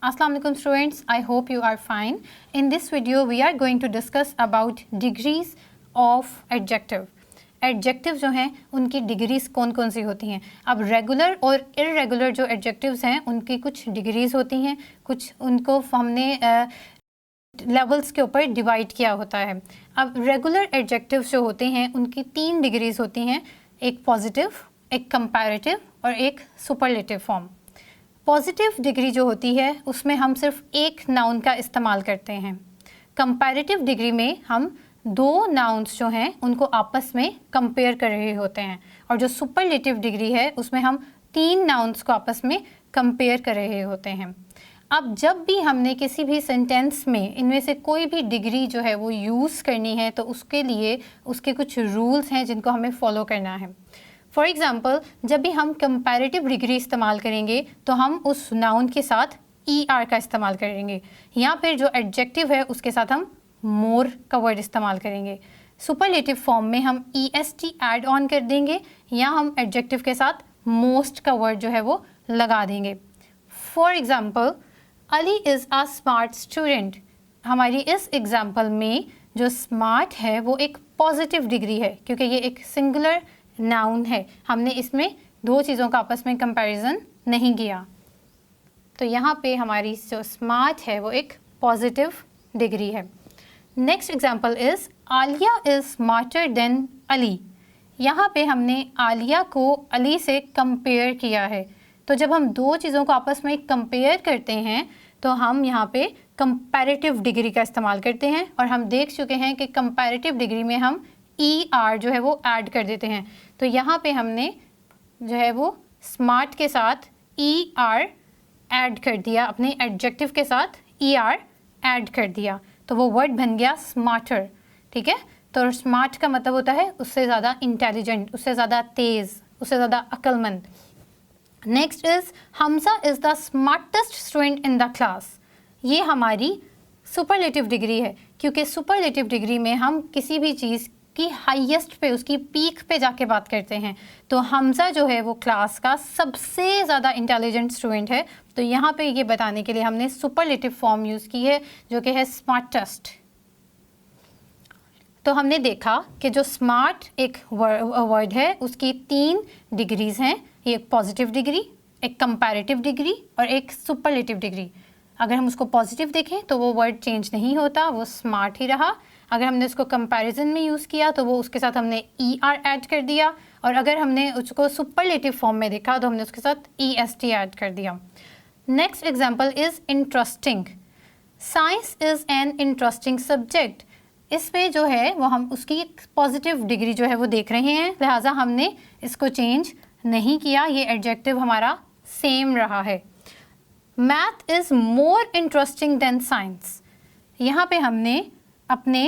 Assalamu alaikum students, I hope you are fine. In this video we are going to discuss about degrees of adjective. Adjective जो हैं उनकी degrees कौन कौन सी होती हैं. अब रेगुलर और इरेगुलर जो एडजेक्टिव्स हैं उनकी कुछ डिग्रीज़ होती हैं, कुछ उनको हमने लेवल्स के ऊपर डिवाइड किया होता है. अब रेगुलर एडजेक्टिव्स जो होते हैं उनकी 3 डिग्रीज़ होती हैं, एक पॉजिटिव, एक कंपैरेटिव और एक सुपरलेटिव फॉर्म. पॉजिटिव डिग्री जो होती है उसमें हम सिर्फ एक नाउन का इस्तेमाल करते हैं. कंपैरेटिव डिग्री में हम 2 नाउन्स जो हैं उनको आपस में कंपेयर कर रहे होते हैं, और जो सुपरलेटिव डिग्री है उसमें हम 3 नाउन्स को आपस में कंपेयर कर रहे होते हैं. अब जब भी हमने किसी भी सेंटेंस में इनमें से कोई भी डिग्री जो है वो यूज़ करनी है तो उसके लिए उसके कुछ रूल्स हैं जिनको हमें फॉलो करना है. फॉर एग्ज़ाम्पल, जब भी हम कंपैरेटिव डिग्री इस्तेमाल करेंगे तो हम उस नाउन के साथ ER का इस्तेमाल करेंगे, या फिर जो एडजेक्टिव है उसके साथ हम मोर का वर्ड इस्तेमाल करेंगे. सुपरलेटिव फॉर्म में हम EST ऐड ऑन कर देंगे, या हम एडजेक्टिव के साथ मोस्ट का वर्ड जो है वो लगा देंगे. For example, Ali is a smart student. हमारी इस एग्ज़ाम्पल में जो स्मार्ट है वो एक पॉजिटिव डिग्री है, क्योंकि ये एक सिंगुलर नाउन है. हमने इसमें 2 चीज़ों का आपस में कंपैरिजन नहीं किया, तो यहाँ पे हमारी जो स्मार्ट है वो एक पॉजिटिव डिग्री है. Next example is Alia is smarter than Ali. यहाँ पे हमने आलिया को अली से कंपेयर किया है. तो जब हम 2 चीज़ों को आपस में कंपेयर करते हैं तो हम यहाँ पे कंपैरेटिव डिग्री का इस्तेमाल करते हैं, और हम देख चुके हैं कि कंपैरेटिव डिग्री में हम ER जो है वो ऐड कर देते हैं. तो यहाँ पे हमने जो है वो स्मार्ट के साथ ER ऐड कर दिया, अपने एडजेक्टिव के साथ ER ऐड कर दिया, तो वो वर्ड बन गया स्मार्टर. ठीक है, तो स्मार्ट का मतलब होता है उससे ज़्यादा इंटेलिजेंट, उससे ज़्यादा तेज़, उससे ज़्यादा अक्लमंद. Next is Hamza is the smartest student in the class. ये हमारी सुपरलेटिव डिग्री है, क्योंकि सुपरलेटिव डिग्री में हम किसी भी चीज़ की हाईएस्ट पे, उसकी पीक पे जाके बात करते हैं. तो हमजा जो है वो क्लास का सबसे ज़्यादा इंटेलिजेंट स्टूडेंट है. तो यहाँ पे ये बताने के लिए हमने सुपरलेटिव फॉर्म यूज़ की है जो कि है स्मार्टेस्ट. तो हमने देखा कि जो स्मार्ट एक वर्ड है उसकी 3 डिग्रीज़ हैं, एक पॉजिटिव डिग्री, एक कंपैरेटिव डिग्री और एक सुपरलेटिव डिग्री. अगर हम उसको पॉजिटिव देखें तो वो वर्ड चेंज नहीं होता, वो स्मार्ट ही रहा. अगर हमने उसको कंपैरिजन में यूज़ किया तो वो उसके साथ हमने ER ऐड कर दिया, और अगर हमने उसको सुपरलेटिव फॉर्म में देखा तो हमने उसके साथ EST ऐड कर दिया. Next example is interesting. Science is an interesting subject. इसमें जो है वो हम उसकी पॉजिटिव डिग्री जो है वो देख रहे हैं, लिहाजा हमने इसको चेंज नहीं किया, ये एडजेक्टिव हमारा सेम रहा है. Math is more interesting than science. यहाँ पे हमने अपने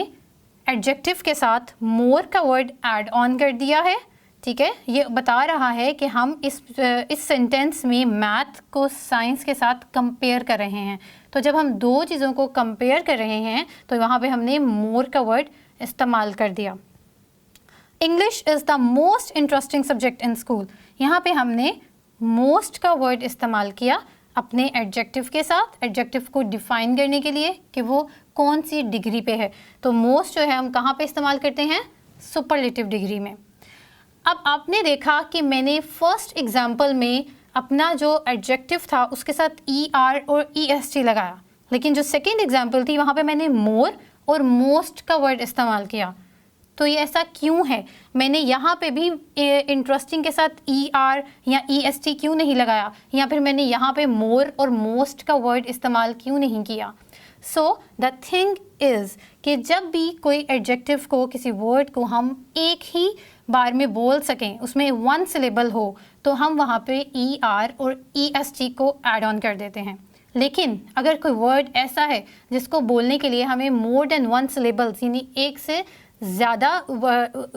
एडजेक्टिव के साथ मोर का वर्ड ऐड ऑन कर दिया है. ठीक है, ये बता रहा है कि हम इस सेंटेंस में मैथ को साइंस के साथ कंपेयर कर रहे हैं. तो जब हम 2 चीज़ों को कंपेयर कर रहे हैं तो वहाँ पे हमने मोर का वर्ड इस्तेमाल कर दिया. English is the most interesting subject in school. यहाँ पे हमने मोस्ट का वर्ड इस्तेमाल किया अपने एडजेक्टिव के साथ, एडजेक्टिव को डिफ़ाइन करने के लिए कि वो कौन सी डिग्री पे है. तो मोस्ट जो है हम कहाँ पे इस्तेमाल करते हैं? सुपरलेटिव डिग्री में. अब आपने देखा कि मैंने फर्स्ट एग्जांपल में अपना जो एडजेक्टिव था उसके साथ ER और EST लगाया, लेकिन जो सेकंड एग्जांपल थी वहाँ पे मैंने मोर और मोस्ट का वर्ड इस्तेमाल किया. तो ये ऐसा क्यों है? मैंने यहाँ पे भी इंटरेस्टिंग के साथ ER या EST क्यों नहीं लगाया, या फिर मैंने यहाँ पे मोर और मोस्ट का वर्ड इस्तेमाल क्यों नहीं किया? सो द थिंग इज़ कि जब भी कोई एडजेक्टिव को, किसी वर्ड को हम एक ही बार में बोल सकें, उसमें 1 सिलेबल हो, तो हम वहाँ पे ER और EST को ऐड ऑन कर देते हैं. लेकिन अगर कोई वर्ड ऐसा है जिसको बोलने के लिए हमें मोर देन 1 सिलेबल्स यानी एक से ज़्यादा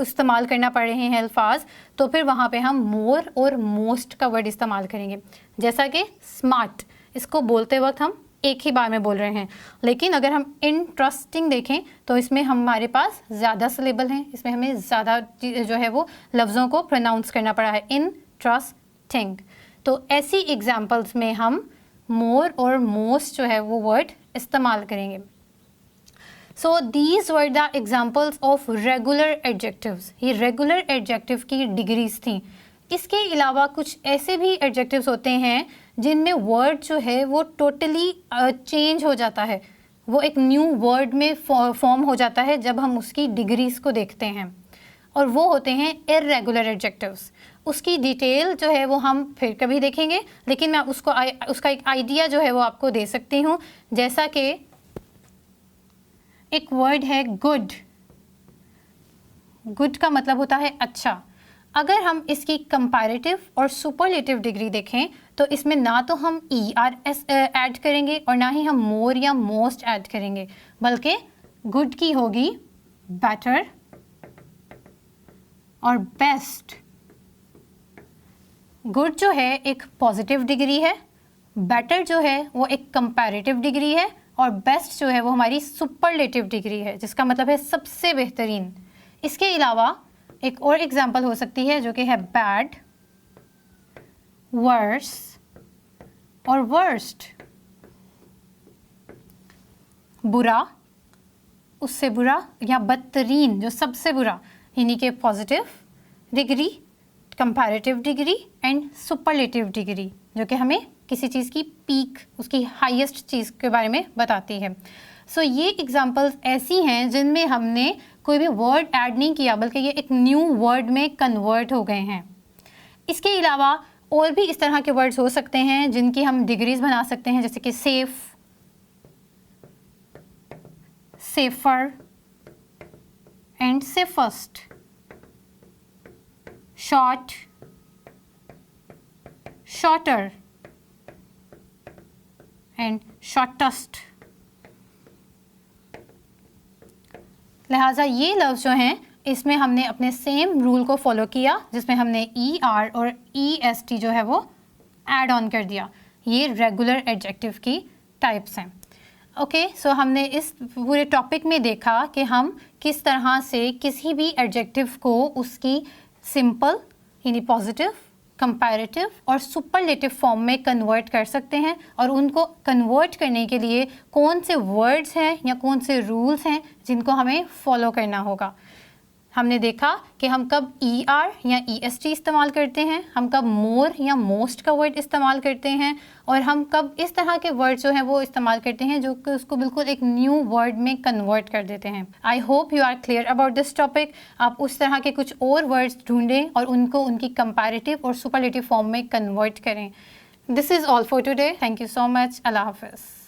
इस्तेमाल करना पड़ रहे हैं अल्फाज, तो फिर वहाँ पे हम मोर और मोस्ट का वर्ड इस्तेमाल करेंगे. जैसा कि स्मार्ट, इसको बोलते वक्त हम एक ही बार में बोल रहे हैं, लेकिन अगर हम इंटरेस्टिंग देखें तो इसमें हमारे पास ज़्यादा सिलेबल हैं, इसमें हमें ज़्यादा जो है वो लफ्ज़ों को प्रोनाउंस करना पड़ा है, इंटरेस्टिंग. तो ऐसी एग्जांपल्स में हम मोर और मोस्ट जो है वो वर्ड इस्तेमाल करेंगे। So these were the examples of regular adjectives. ये रेगुलर एडजेक्टिव की डिग्रीज थी। इसके अलावा कुछ ऐसे भी एडजेक्टिव्स होते हैं जिनमें वर्ड जो है वो टोटली चेंज हो जाता है, वो एक न्यू वर्ड में फॉर्म हो जाता है जब हम उसकी डिग्रीज को देखते हैं, और वो होते हैं इर्रेगुलर एडजेक्टिव्स। उसकी डिटेल जो है वो हम फिर कभी देखेंगे, लेकिन मैं उसका एक आइडिया जो है वो आपको दे सकती हूँ। जैसा कि एक वर्ड है गुड। गुड का मतलब होता है अच्छा। अगर हम इसकी कंपैरेटिव और सुपरलेटिव डिग्री देखें तो इसमें ना तो हम ERS ऐड करेंगे और ना ही हम मोर या मोस्ट ऐड करेंगे, बल्कि गुड की होगी बेटर और बेस्ट। गुड जो है एक पॉजिटिव डिग्री है, बेटर जो है वो एक कंपैरेटिव डिग्री है, और बेस्ट जो है वो हमारी सुपरलेटिव डिग्री है, जिसका मतलब है सबसे बेहतरीन। इसके अलावा एक और एग्जाम्पल हो सकती है जो कि है बैड, वर्स और वर्स्ट। बुरा, उससे बुरा, या बदतरीन जो सबसे बुरा, यानी कि positive degree, comparative degree and superlative degree, जो कि हमें किसी चीज़ की पीक, उसकी हाईएस्ट चीज़ के बारे में बताती है। सो ये एग्जांपल्स ऐसी हैं जिनमें हमने कोई भी वर्ड ऐड नहीं किया, बल्कि ये एक न्यू वर्ड में कन्वर्ट हो गए हैं। इसके अलावा और भी इस तरह के वर्ड्स हो सकते हैं जिनकी हम डिग्रीज बना सकते हैं, जैसे कि safe, safer and safest, short, shorter and shortest. लिहाजा ये लफ्ज़ जो हैं इसमें हमने अपने सेम रूल को फॉलो किया, जिसमें हमने ER और EST जो है वो ऐड ऑन कर दिया। ये रेगुलर एडजेक्टिव की टाइप्स हैं। ओके, सो हमने इस पूरे टॉपिक में देखा कि हम किस तरह से किसी भी एडजेक्टिव को उसकी सिंपल यानी पॉजिटिव, कंपैरेटिव और सुपरलेटिव फॉर्म में कन्वर्ट कर सकते हैं, और उनको कन्वर्ट करने के लिए कौन से वर्ड्स हैं या कौन से रूल्स हैं जिनको हमें फॉलो करना होगा। हमने देखा कि हम कब ER या EST इस्तेमाल करते हैं, हम कब मोर या मोस्ट का वर्ड इस्तेमाल करते हैं, और हम कब इस तरह के वर्ड जो हैं वो इस्तेमाल करते हैं जो कि उसको बिल्कुल एक न्यू वर्ड में कन्वर्ट कर देते हैं। I hope you are clear about this topic. आप उस तरह के कुछ और वर्ड्स ढूंढें और उनको उनकी कंपैरेटिव और सुपरलेटिव फॉर्म में कन्वर्ट करें। This is all for today. Thank you so much. अल्लाह हाफ़िज़।